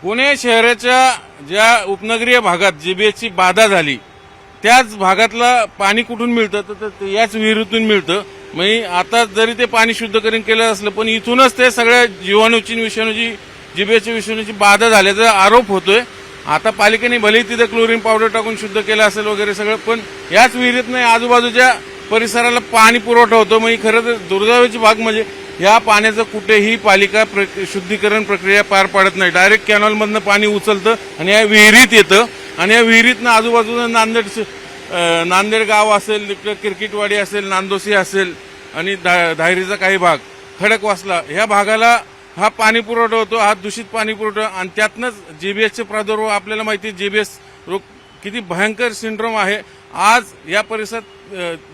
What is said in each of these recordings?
पुणे शहराच्या ज्या उपनगरीय भागात जीबीएसची बाधा झाली त्याच भागातला पाणी कुठून मिळतं तर याच विहिरीतून मिळतं. म्हणजे आता जरी ते पाणी शुद्धीकरण केलं असलं पण इथूनच ते सगळ्या जीवाणूची विषाणूची जीबीएसच्या विषाणूची बाधा झाल्याचा आरोप होतोय. आता पालिकेने भलेही तिथे क्लोरीन पावडर टाकून शुद्ध केलं असेल वगैरे सगळं, पण याच विहिरीतनं आजूबाजूच्या परिसराला पाणी पुरवठा होतो. म्हणजे खरं तर दुर्दैवाची भाग म्हणजे या पाण्याचं कुठेही पालिका शुद्धीकरण प्रक्रिया पार पाडत नाही. डायरेक्ट कॅनॉलमधनं पाणी उचलतं आणि या विहिरीत येतं आणि या विहिरीतनं आजूबाजूला नांदेड गाव असेल, तिकडे किरकिटवाडी असेल, नांदोसी असेल आणि धायरीचा काही भाग, खडकवासला ह्या भागाला हा पाणी पुरवठा होतो. हा दूषित पाणी पुरवठा आणि त्यातनंच जीबीएसचे प्रादुर्भाव आपल्याला माहिती आहे. जीबीएस रोग किती भयंकर सिंड्रोम आहे. आज या परिसरात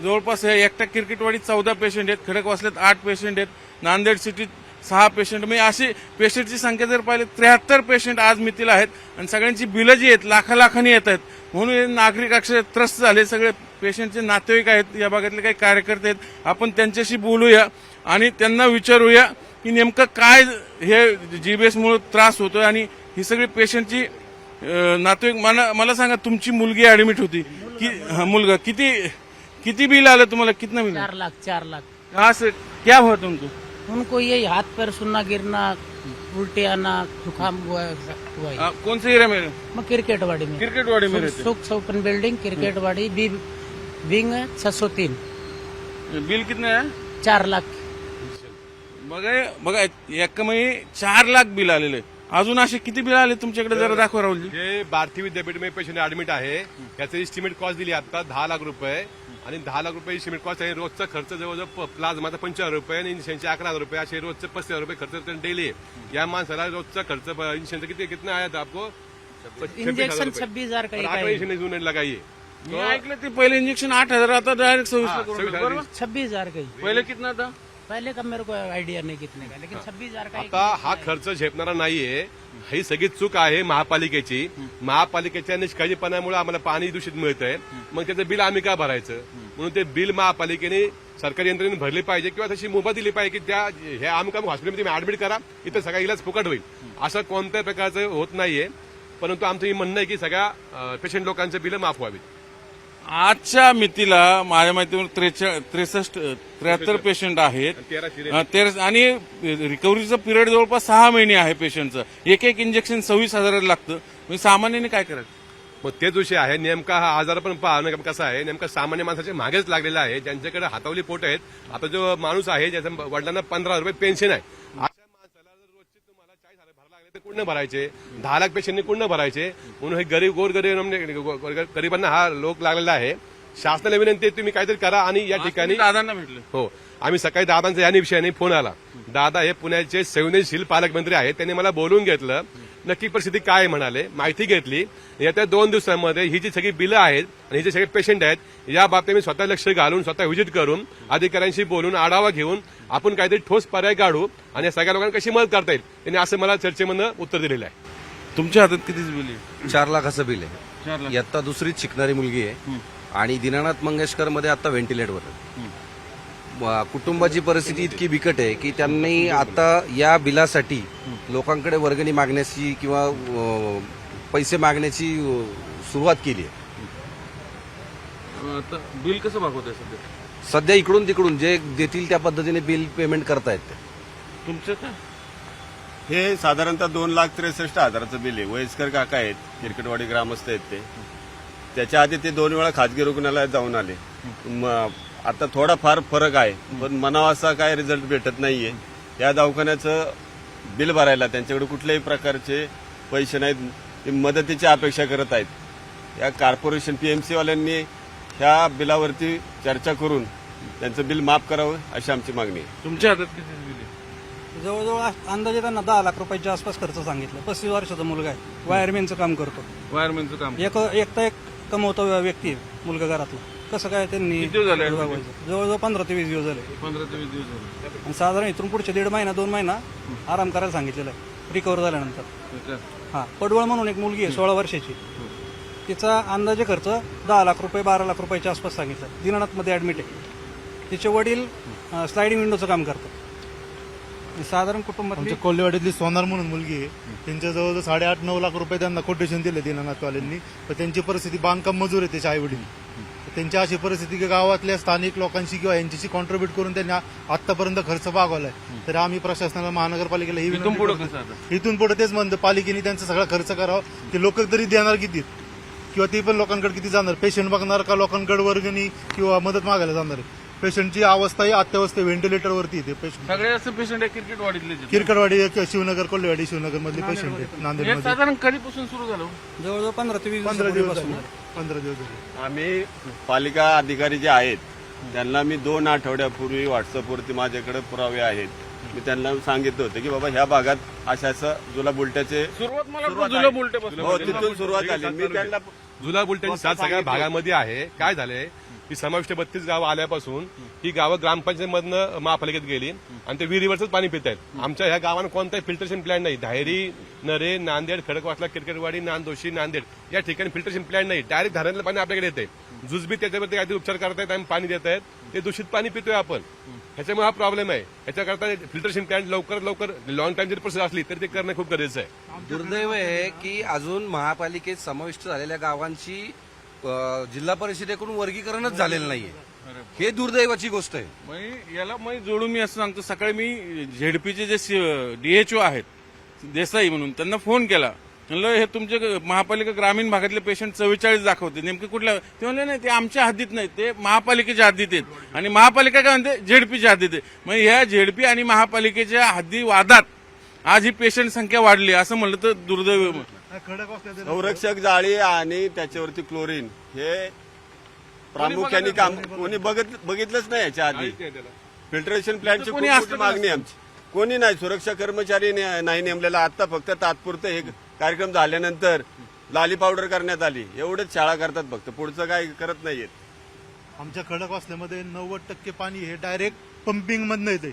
जवळपास एकट्या किरकिटवाडीत 14 पेशंट आहेत, खडकवासल्यात 8 पेशंट आहेत, नांदेड सिटीत 6 पेशंट. म्हणजे अशी पेशंटची संख्या जर पाहिली 73 पेशंट आज मितीला आहेत आणि सगळ्यांची बिलं जी आहेत लाखांनी येत आहेत. म्हणून हे नागरिक अक्षर त्रस्त झाले. सगळे पेशंटचे नातेवाईक आहेत, या भागातले काही कार्यकर्ते आहेत. आपण त्यांच्याशी बोलूया आणि त्यांना विचारूया की नेमकं काय हे जीबीएसमुळे त्रास होतोय आणि ही सगळी पेशंटची नातेवाईक. मला सांगा, तुमची मुलगी ऍडमिट होती की मुलगा, किती बिल आलं तुम्हाला? कितना बिल? 4 लाख। कहाँ से क्या हुआ तुमको? उनको यही हाथ पैर सुनना, गिरना, उल्टी आना, जुकाम हुआ है। कौन से एरिया में? मैं क्रिकेटवाड़ी में रहते? सुख ओपन बिल्डिंग क्रिकेटवाड़ी विंग 603। बिल कितना है? 4 लाख। बघा एक म्हणजे 4 लाख बिल आलेलं आहे. अजून असे किती बिल आले तुमच्याकडे? जरा दाखवा राहुलजी. हे भारतीय विद्यापीठ मध्ये पेशंट ऍडमिट आहे. याचं इस्टिमेट कॉस्ट दिली आता 10 लाख रुपये आणि 10 लाख रुपये इस्टिमेट कॉस्ट आहे. रोजचा खर्च जवळजवळ प्लाझ्माचा 95 रुपये आणि इंजेक्शनचे 11 रुपये, असे रोजचे 35 रुपये खर्च डेली आहे. या माणसाला रोजचा खर्च इंजेक्शनचा कितना आया था आपको? इंजेक्शन 26,000 का इंजेक्शन लगाइए. मी ऐकलं ते पहिले इंजेक्शन 8,000, आता डायरेक्ट 26,000. 26,000 का ही। पहिले कितना था? पहले का मेरे को आइडिया नहीं कितने का, लेकिन 26,000 का आता हा खर्च झेपणारा नाहीये. ही सगळी चूक आहे महापालिकेची. महापालिकेच्या निष्काळजीपणामुळे आम्हाला पाणी दूषित मिळतंय. मग त्याचं बिल आम्ही का भरायचं? म्हणून ते बिल महापालिकेने सरकारी यंत्रणेने भरली पाहिजे किंवा तशी मुभा दिली पाहिजे की त्या ह्या अमुक हॉस्पिटलमध्ये तुम्ही ऍडमिट करा, इथं सगळा इलाज फुकट होईल. असं कोणत्याही प्रकारचं होत नाहीये. परंतु आमचं हे म्हणणं आहे की सगळ्या पेशंट लोकांचे बिल माफ व्हावीत. आजच्या मितीला माझ्या माहितीवर 73 पेशंट आहेत. 13 आणि रिकव्हरीचं पिरियड जवळपास 6 महिने आहे पेशंटचं. एक इंजेक्शन 26,000 लागतं. म्हणजे सामान्याने काय करायचं? मग तेच विषय आहे. नेमका हा आजार पण पाहणं कसं आहे, नेमका सामान्य माणसाच्या मागेच लागलेला आहे. ज्यांच्याकडे हातावली पोट आहेत. आता जो माणूस आहे ज्याच्या वडिलांना 15 रुपये पेन्शन आहे, अशा माणसाला जर रोजचे तुम्हाला 40,000 भरायला लागले तर कुठनं भरायचे? 10 लाख पेशंटनी कुठनं भरायचे? म्हणून हे गरिबांना हा लोक लागलेला आहे. शासनाला विनंती आहे तुम्ही काहीतरी करा. आणि या ठिकाणी दादांना भेटलं. हो, आम्ही सकाळी दादांचा या विषयाने फोन आला. दादा हे पुण्याचे संवेदनशील पालकमंत्री आहेत. त्यांनी मला बोलून घेतलं, नक्की परिस्थिती काय म्हणाले, माहिती घेतली. येत्या 2 दिवसांमध्ये ही जी सगळी बिलं आहेत आणि ही जे सगळे पेशंट आहेत या बाबतीत मी स्वतः लक्ष घालून, स्वतः व्हिजिट करून, अधिकाऱ्यांशी बोलून, आढावा घेऊन आपण काहीतरी ठोस पर्याय काढू आणि या सगळ्या लोकांना कशी मदत करता येईल त्यांनी असं मला चर्चेमधनं उत्तर दिलेलं आहे. तुमच्या हातात किती बिल आहे? 4 लाखाचं बिल आहे. 4 लाख. इयत्ता 2रीत शिकणारी मुलगी आहे आणि दीनानाथ मंगेशकर मध्ये आता व्हेंटिलेटरवर आहे. कुटुंबाची परिस्थिती इतकी बिकट आहे की त्यांनी आता या बिलासाठी लोकांकडे वर्गणी मागण्याची किंवा पैसे मागण्याची सुरुवात केली आहे. बिल कसं भागवत आहे सध्या इकडून तिकडून जे देतील त्या पद्धतीने बिल पेमेंट करतायत ते. तुमचं काय? हे साधारणतः 2,63,000 बिल आहे. वयस्कर काका आहेत, किरकिटवाडी ग्रामस्थ आहेत ते. त्याच्या आधी ते 2 वेळा खाजगी रुग्णालयात जाऊन आले. आता थोडा फार फरक आहे, पण म्हणावा असा काय रिझल्ट भेटत नाहीये. या दवाखान्याचं बिल भरायला त्यांच्याकडे कुठल्याही प्रकारचे पैसे नाहीत. ते मदतीची अपेक्षा करत आहेत. या कॉर्पोरेशन पीएमसी वाल्यांनी ह्या बिलावरती चर्चा करून त्यांचं बिल माफ करावं अशी आमची मागणी आहे. तुमच्या हातात किती बिल आहे? जवळजवळ अंदाजे त्यांना 10 लाख रुपयाच्या आसपास खर्च सांगितलं. 35 वर्षाचा मुलगा आहे, वायरमॅनचं काम करतो. वायरमॅनचं काम. एकटा एक कमवता व्यक्ती आहे मुलगा घरातला. कसं काय त्यांनी किती दिवस झाले? जवळजवळ 15 ते 20 दिवस झाले. 15 ते 20 दिवस झाले. आणि साधारण इथून पुढचे 1.5 महिना 2 महिना आराम करायला सांगितलेलं आहे रिकव्हर झाल्यानंतर. हा, पडवळ म्हणून एक मुलगी आहे 16 वर्षाची. तिचा अंदाजे खर्च 10 लाख रुपये 12 लाख रुपयाच्या आसपास सांगितलं. दीनानाथमध्ये ऍडमिट आहे. तिचे वडील स्लायडिंग विंडोचं काम करतात. साधारण कुटुंबातली आमच्या कोल्हेवाडीतली सोनार म्हणून मुलगी आहे. त्यांच्या जवळ 8.5-9 लाख रुपये त्यांना कोटेशन दिले दीनानाथवाल्यांनी. पण त्यांची परिस्थिती बांधकाम मजूर आहे, त्याचे आई वडील. त्यांची अशी परिस्थिती की गावातल्या स्थानिक लोकांशी किंवा यांच्याशी कॉन्ट्रीब्युट करून त्यांनी आतापर्यंत खर्च भागवलाय. तर आम्ही प्रशासनाला, महानगरपालिकेला ही इथून विनंती पुढे करतो. कसं आता? इथून पुढे तेच म्हणतं, पालिकेने त्यांचा सगळा खर्च करावा. ते लोक तरी देणार किती, किंवा ते पण लोकांकडे किती जाणार? पेशंट बघणार का लोकांकडे वर्गणी किंवा मदत मागायला जाणार आहे? पेशंटची अवस्था ही अत्यावस्था, व्हेंटिलेटरवरती येते पेशंट. सगळे असं पेशंट आहे क्रिकेटवाडीतले किरकरवाडी, शिवनगर, कोल्हेवाडी, शिवनगर मधले पेशंट आहेत हे नांदेडमध्ये. साधारण कधीपासून सुरू झालं? जवळजवळ 15 ते 20 15 दिवस दिवसापूर्वीपासून. झाले. 15 दिवस झाले. आम्ही पालिका अधिकारी जे आहेत त्यांना मी 2 आठवड्यापूर्वी व्हॉट्सअपवरती माझ्याकडे पुरावे आहेत. मी त्यांना सांगितलं होतं की बाबा ह्या भागात अशा जुला बुलट्याचे सुरुवात मला जुला बोलते हो तिथून सुरुवात झाली. मी त्यांना जुला बुलट्याची साथ सगळ्या भागामध्ये आहे. काय झालंय की समाविष्ट 32 गावं आल्यापासून ही गावं ग्रामपंचायतमधनं महापालिकेत गेली आणि ते विहिरीवरच पाणी पित आहेत. आमच्या ह्या गावांना कोणताही फिल्टरेशन प्लॅन नाही. धायरी, नरे, नांदेड, खडकवासला, किरकेटवाडी, नांदोशी, नांदेड या ठिकाणी फिल्टरेशन प्लॅन नाही. डायरेक्ट धरणातलं पाणी आपल्याकडे येते. जुजबी त्याच्यावरती काहीतरी उपचार करतायत आणि पाणी देत आहेत. ते दूषित पाणी पितोय आपण. ह्याच्यामुळे हा प्रॉब्लेम आहे. ह्याच्याकरता फिल्टरेशन प्लॅन लवकरात लवकर लॉंग टाइम जरी प्रोसेस असली तर ते करणं खूप गरजेचं आहे. दुर्दैव आहे की अजून महापालिकेत समाविष्ट झालेल्या गावांची जिल्हा परिषदेकडून वर्गीकरणच झालेलं नाहीये. हे दुर्दैवाची गोष्ट आहे. याला जोडून मी असं सांगतो, सकाळी मी झेडपीचे जे डीएचओ आहेत देसाई म्हणून त्यांना फोन केला. म्हणलं हे तुमचे महापालिका ग्रामीण भागातले पेशंट 44 दाखवते, नेमके कुठल्या? ते म्हणले नाही, ते आमच्या हद्दीत नाही, ते महापालिकेच्या हद्दीत आहेत. आणि महापालिका काय म्हणते? झेडपीच्या हद्दीत आहे. मग ह्या झेडपी आणि महापालिकेच्या हद्दी वादात आज ही पेशंट संख्या वाढली असं म्हणलं तर दुर्दैव. खडक असल्या तरी संरक्षक जाळी आणि त्याच्यावरती क्लोरीन हे प्रामुख्याने काम कोणी बघितलंच नाही याच्या आधी. फिल्टरेशन प्लॅनची खूप मोठी मागणी आहे आमची. कोणी नाही, सुरक्षा कर्मचारी नाही नेमलेला. आता फक्त तात्पुरतं हे कार्यक्रम झाल्यानंतर लाली पावडर करण्यात आली. एवढंच शाळा करतात फक्त, पुढचं काय करत नाहीयेत. आमच्या खडकवासल्यामध्ये 90% पाणी हे डायरेक्ट पंपिंग मधनं येते,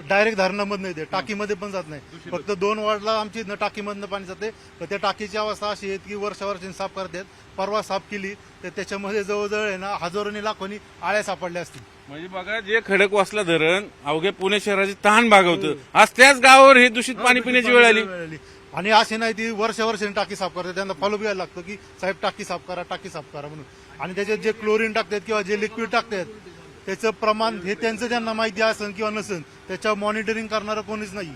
डायरेक्ट धरणामधनं येते, टाकीमध्ये पण जात नाही. फक्त 2 वॉर्डला आमची टाकीमधनं पाणी जाते. तर त्या टाकीची अवस्था अशी आहे की वर्षावर्षांनी साफ करतात. परवा साफ केली तर त्याच्यामध्ये जवळजवळ आहे ना हजारोनी लाखोनी आळ्या सापडल्या असतील. म्हणजे बघा, जे खडकवासला धरण अवघ्या पुणे शहराची तहान भागवतं, आज त्याच गावावर हे दूषित पाणी पिण्याची वेळ आली. आणि असे नाही, ती वर्षावर्षांनी टाकी साफ करतात. त्यांना फॉलो घ्यायला लागतं की साहेब टाकी साफ करा, टाकी साफ करा म्हणून. आणि त्याच्यात जे क्लोरीन टाकतात किंवा जे लिक्विड टाकतात त्याचं प्रमाण हे त्यांचं त्यांना माहिती असेल किंवा नसेल, त्याच्यावर मॉनिटरिंग करणारं कोणीच नाही.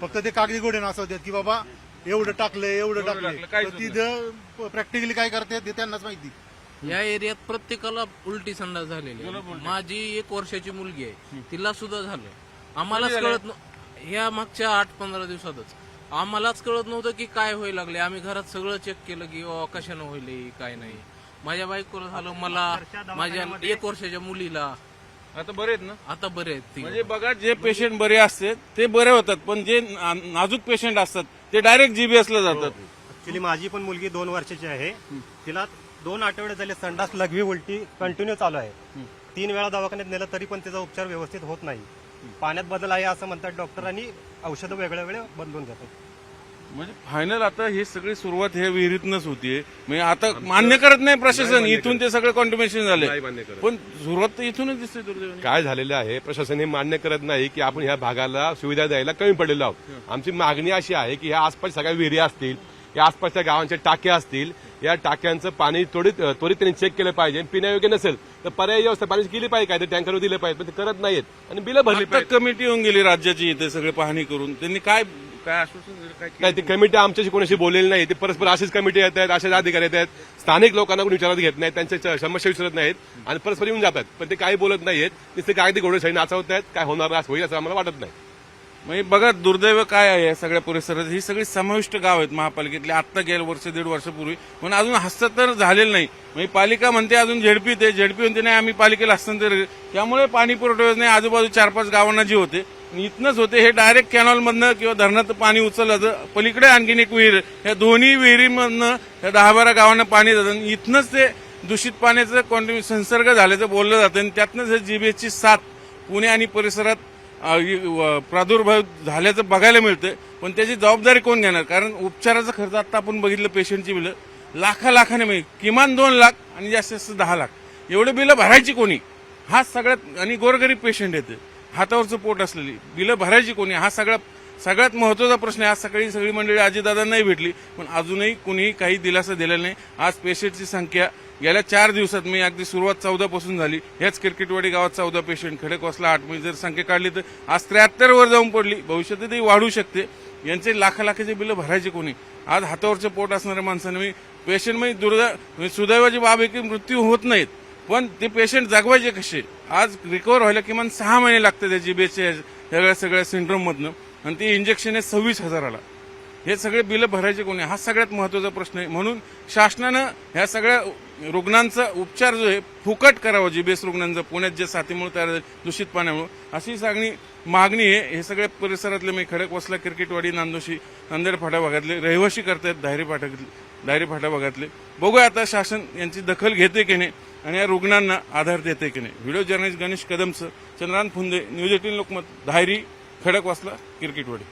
फक्त ते कागदी घोडे नाचवतात की बाबा एवढं टाकलंय, एवढं टाकलंय. तिथं प्रॅक्टिकली काय करतात हे त्यांनाच माहिती. या एरियात प्रत्येकाला उलटी संडास झालेली आहे. माझी 1 वर्षाची मुलगी आहे, तिला सुद्धा झालं. आम्हालाच कळत ह्या मागच्या 8-15 दिवसातच आम्हालाच कळत नव्हतं की काय व्हायला लागले. आम्ही घरात सगळं चेक केलं की कशानं व्हायले काय नाही. माझ्या बायकोला झालं, मला, माझ्या 1 वर्षाच्या मुलीला. आता बरे आहेत ना? आता बरे आहेत ती. म्हणजे बघा, जे पेशंट बरे असतात ते बरे होतात, पण जे नाजूक पेशंट असतात ते डायरेक्ट जीबीएसला जातात. ऍक्च्युली माझी पण मुलगी 2 वर्षाची आहे. तिला 2 आठवडे झाले संडास, लघवी, उलटी कंटिन्यू चालू आहे. 3 वेळा दवाखान्यात नेलं तरी पण त्याचा उपचार व्यवस्थित होत नाही. पाण्यात बदल आहे असं म्हणतात डॉक्टर आणि औषधं वेगळ्या वेगळ्या बदलून जातात. म्हणजे फायनल आता ही सगळी सुरुवात हे विहिरीतनच होतीये. म्हणजे आता मान्य करत नाही प्रशासन, इथून ते सगळं कॉन्ट्रिब्युशन झाले, नाही मान्य करत. पण सुरुवात तर इथूनच दिसते दुर्दैवाने. काय झालेलं आहे, प्रशासन हे मान्य करत नाही की आपण ह्या भागाला सुविधा द्यायला कमी पडलेलो आहोत. आमची मागणी अशी आहे की ह्या आसपास सगळ्या विहिरी असतील, या आसपासच्या गावांच्या टाक्या असतील, या टाक्यांचं पाणी त्वरित त्यांनी चेक केलं पाहिजे. पिण्यायोग्य नसेल तर पर्यायी व्यवस्था पाणी केली पाहिजे, काय ते टँकर दिले पाहिजे, पण ते करत नाहीत आणि बिलं भरली आता कमिटी येऊन गेली राज्याची इथे सगळे पाहणी करून. त्यांनी काय आश्वासन दिलं, काय केलं? नाही. ती कमिटी आमच्याशी कोणाशी बोललेली नाही. ते परस्पर अशीच कमिटी येत आहेत, असेच अधिकारी येत आहेत, स्थानिक लोकांना कोणी विचारात घेत नाहीत, त्यांच्या समस्या विचारत नाहीत आणि परस्पर येऊन जातात. पण ते काही बोलत नाहीत, नुसते कागदी घोडेशाही नाचवत आहेत. काय होणार होईल असं आम्हाला वाटत नाही. म्हणजे बघा, दुर्दैव काय आहे या सगळ्या परिसरात. ही सगळी समाविष्ट गाव आहेत महापालिकेतली. आता गेल्या 1-1.5 वर्षापूर्वी, पण अजून हस्तांतर झालेलं नाही. म्हणजे पालिका म्हणते अजून झेडपी ते, झेडपी म्हणते नाही आम्ही पालिकेला हस्तांतर. त्यामुळे पाणी पुरवठा योजना आजूबाजू 4-5 गावांना जी होते इथनच होते, हे डायरेक्ट कॅनॉलमधनं किंवा धरणात पाणी उचललं जातं. पलीकडे आणखीन एक विहीर, या दोन्ही विहिरीमधनं या 10-12 गावांना पाणी जातं. इथनच ते दूषित पाण्याचं संसर्ग झाल्याचं बोललं जातं आणि त्यातनंच हे जीबीएसची साथ पुणे आणि परिसरात प्रादुर्भाव झाल्याचं बघायला मिळतं. पण त्याची जबाबदारी कोण घेणार? कारण उपचाराचा खर्च आता आपण बघितलं, पेशंटची बिलं लाखाने मिळेल, किमान 2 लाख आणि जास्तीत जास्त 10 लाख एवढे बिलं भरायची कोणी? हा सगळ्यात, आणि गोरगरीब पेशंट येते. हातावरचं पोट असलेली बिलं भरायची कोणी, हा सगळ्यात महत्वाचा प्रश्न आहे. आज सकाळी सगळी मंडळी अजितदादांनाही भेटली, पण अजूनही कुणीही काही दिलासा दिलेला नाही. आज पेशंटची संख्या गेल्या 4 दिवसात मी अगदी सुरुवात 14 पासून झाली. ह्याच किरकिटवाडी गावात 14 पेशंट, खडकवासला 8, जर संख्या काढली तर आज 73 वर जाऊन पडली. भविष्यातही वाढू शकते. यांचे लाखाचे बिलं भरायचे कोणी. आज हातावरचं पोट असणाऱ्या माणसाने मी पेशंट म्हणजे सुदैवाची बाब आहे की मृत्यू होत नाहीत, पण ते पेशंट जगवायचे कसे. आज रिकव्हर व्हायला किमान 6 महिने लागते त्या जीबीएसच्या सगळ्या सिंड्रोममधनं, आणि ते इंजेक्शन आहे 26,000ला. हे सगळे बिलं भरायचे कोणी, हा सगळ्यात महत्वाचा प्रश्न आहे. म्हणून शासनानं ह्या सगळ्या रुग्णांचा उपचार जो आहे फुकट करावा. जीबीएस रुग्णांचा पुण्यात जे साथीमुळे तयार झाले दूषित पाण्यामुळे, अशी मागणी आहे. हे सगळ्या परिसरातले मी खडकवासला, किरकिटवाडी, नांदोशी, नांदेड फाटा भागातले रहिवाशी करतायत, दायरी फाटा भागातले. बघूया आता शासन यांची दखल घेते की नाही आणि या रुग्णांना आधार देते की नाही. व्हिडिओ जर्नलिस्ट गणेश कदमचं, चंद्रान फुंदे, न्यूज 18 लोकमत, धायरी, खडकवासला, किरकिटवाडी.